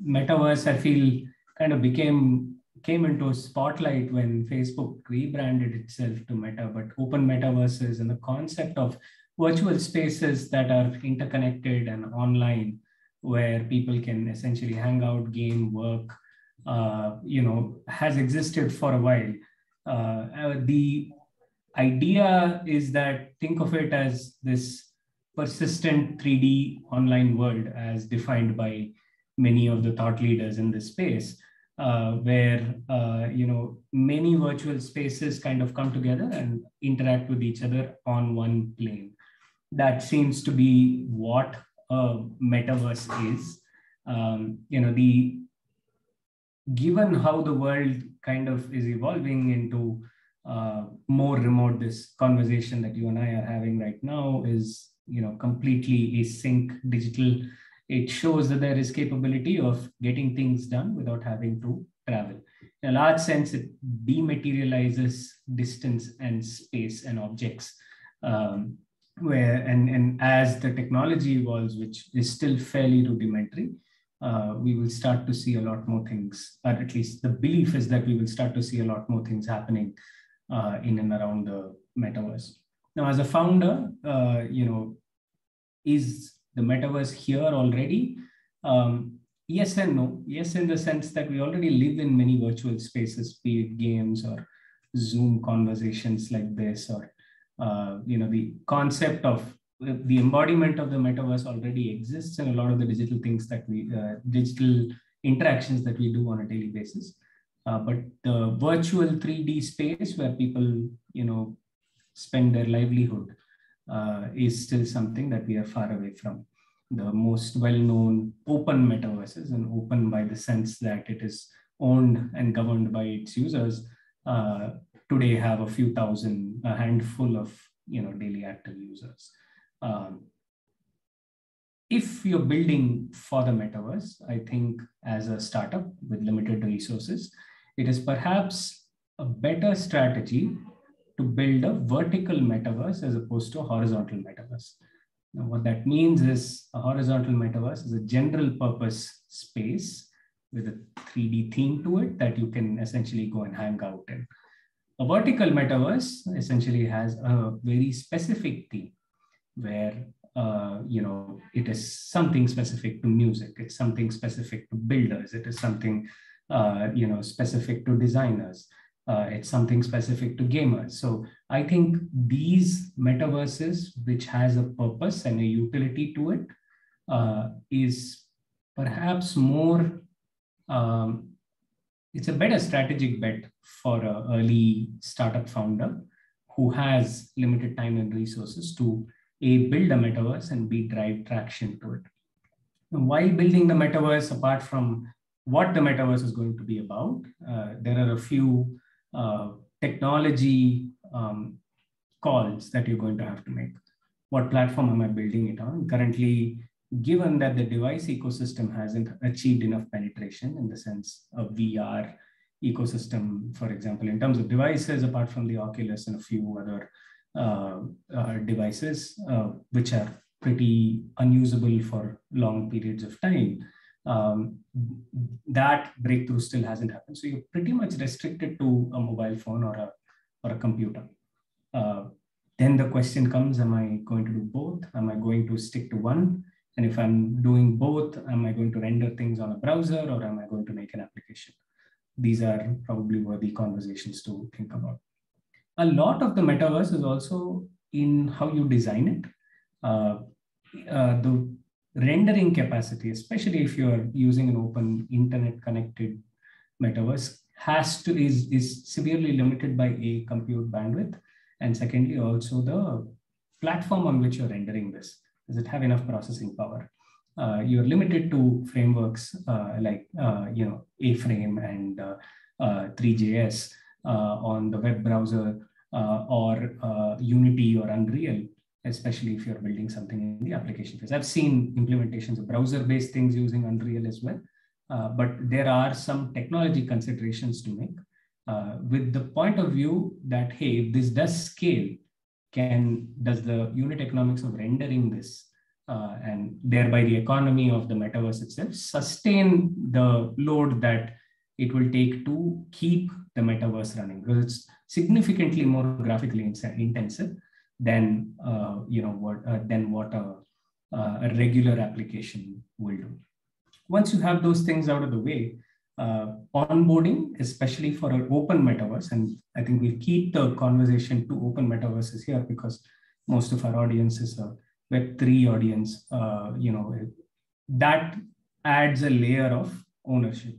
metaverse, I feel, kind of came into a spotlight when Facebook rebranded itself to Meta, but open metaverses and the concept of virtual spaces that are interconnected and online, where people can essentially hang out, game, work, has existed for a while. The idea is that, think of it as this persistent 3D online world as defined by many of the thought leaders in this space, where many virtual spaces kind of come together and interact with each other on one plane. That seems to be what a metaverse is. Given how the world kind of is evolving into more remote, this conversation that you and I are having right now is completely async digital. It shows that there is capability of getting things done without having to travel. In a large sense, it dematerializes distance and space and objects. And as the technology evolves, which is still fairly rudimentary, we will start to see a lot more things, or at least the belief is that we will start to see a lot more things happening in and around the metaverse. Now, as a founder, is the metaverse here already? Yes and no. Yes, in the sense that we already live in many virtual spaces, be it games or Zoom conversations like this, or the concept of the embodiment of the metaverse already exists in a lot of the digital things that digital interactions that we do on a daily basis. But the virtual 3D space where people, spend their livelihood is still something that we are far away from. The most well-known open metaverses, and open by the sense that it is owned and governed by its users, today have a few thousand, a handful of daily active users. If you're building for the metaverse, I think as a startup with limited resources, it is perhaps a better strategy to build a vertical metaverse as opposed to a horizontal metaverse. Now, what that means is a horizontal metaverse is a general purpose space with a 3D theme to it that you can essentially go and hang out in. A vertical metaverse essentially has a very specific theme where it is something specific to music, it's something specific to builders, it is something specific to designers, it's something specific to gamers. So I think these metaverses, which has a purpose and a utility to it, is perhaps more, it's a better strategic bet for an early startup founder who has limited time and resources to A, build a metaverse, and B, drive traction to it. And while building the metaverse, apart from what the metaverse is going to be about, there are a few technology calls that you're going to have to make. What platform am I building it on? Currently, given that the device ecosystem hasn't achieved enough penetration in the sense of VR ecosystem, for example, in terms of devices, apart from the Oculus and a few other devices, which are pretty unusable for long periods of time, that breakthrough still hasn't happened. So you're pretty much restricted to a mobile phone or a computer. Then the question comes, am I going to do both? Am I going to stick to one? And if I'm doing both, am I going to render things on a browser, or am I going to make an application? These are probably worthy conversations to think about. A lot of the metaverse is also in how you design it. The rendering capacity, especially if you're using an open internet connected metaverse, is severely limited by a compute bandwidth, and secondly also the platform on which you're rendering this. Does it have enough processing power? You're limited to frameworks like A-Frame and 3JS on the web browser, or Unity or Unreal, especially if you're building something in the application phase. I've seen implementations of browser-based things using Unreal as well, but there are some technology considerations to make with the point of view that, hey, if this does scale, does the unit economics of rendering this and thereby the economy of the metaverse itself sustain the load that it will take to keep the metaverse running, because it's significantly more graphically intensive than what a regular application will do. Once you have those things out of the way, onboarding, especially for an open metaverse, and I think we keep the conversation to open metaverses here because most of our audience is a Web3 audience, that adds a layer of ownership.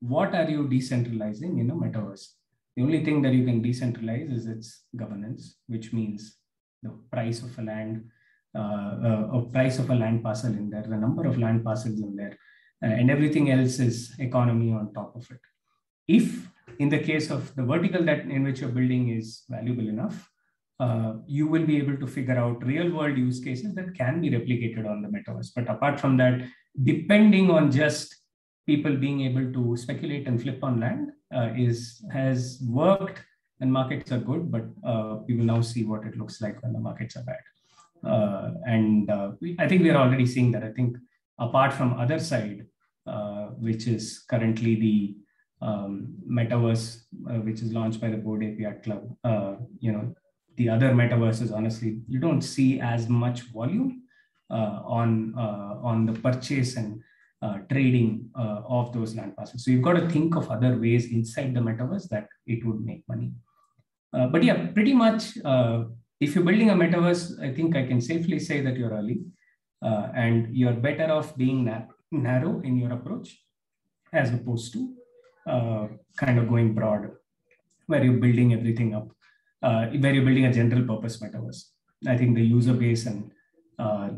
What are you decentralizing in a metaverse? The only thing that you can decentralize is its governance, which means the price of a land, price of a land parcel in there, the number of land parcels in there, and everything else is economy on top of it. If in the case of the vertical that in which you're building is valuable enough, you will be able to figure out real world use cases that can be replicated on the metaverse. But apart from that, depending on just people being able to speculate and flip on land has worked, and markets are good, but we will now see what it looks like when the markets are bad. I think we are already seeing that. I think apart from other side, which is currently the metaverse, which is launched by the Board API Club, the other metaverses, honestly, you don't see as much volume on the purchase and trading of those land parcels. So you've got to think of other ways inside the metaverse that it would make money. But yeah, pretty much, if you're building a metaverse, I think I can safely say that you're early, and you're better off being narrow in your approach as opposed to kind of going broad, where you're building everything up, where you're building a general purpose metaverse. I think the user base and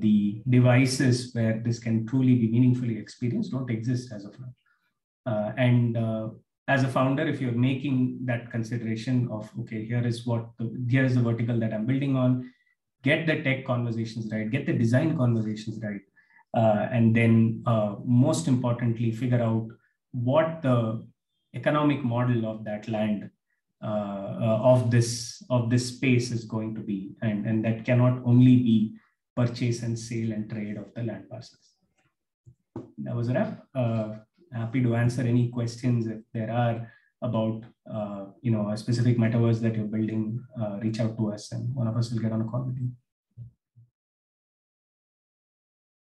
the devices where this can truly be meaningfully experienced don't exist as of now. As a founder, if you're making that consideration of, okay, here's the vertical that I'm building on, get the tech conversations right, get the design conversations right, and then most importantly, figure out what the economic model of that land, of this space is going to be, and that cannot only be purchase and sale and trade of the land parcels. That was a wrap. Happy to answer any questions if there are about a specific metaverse that you're building. Reach out to us, and one of us will get on a call with you.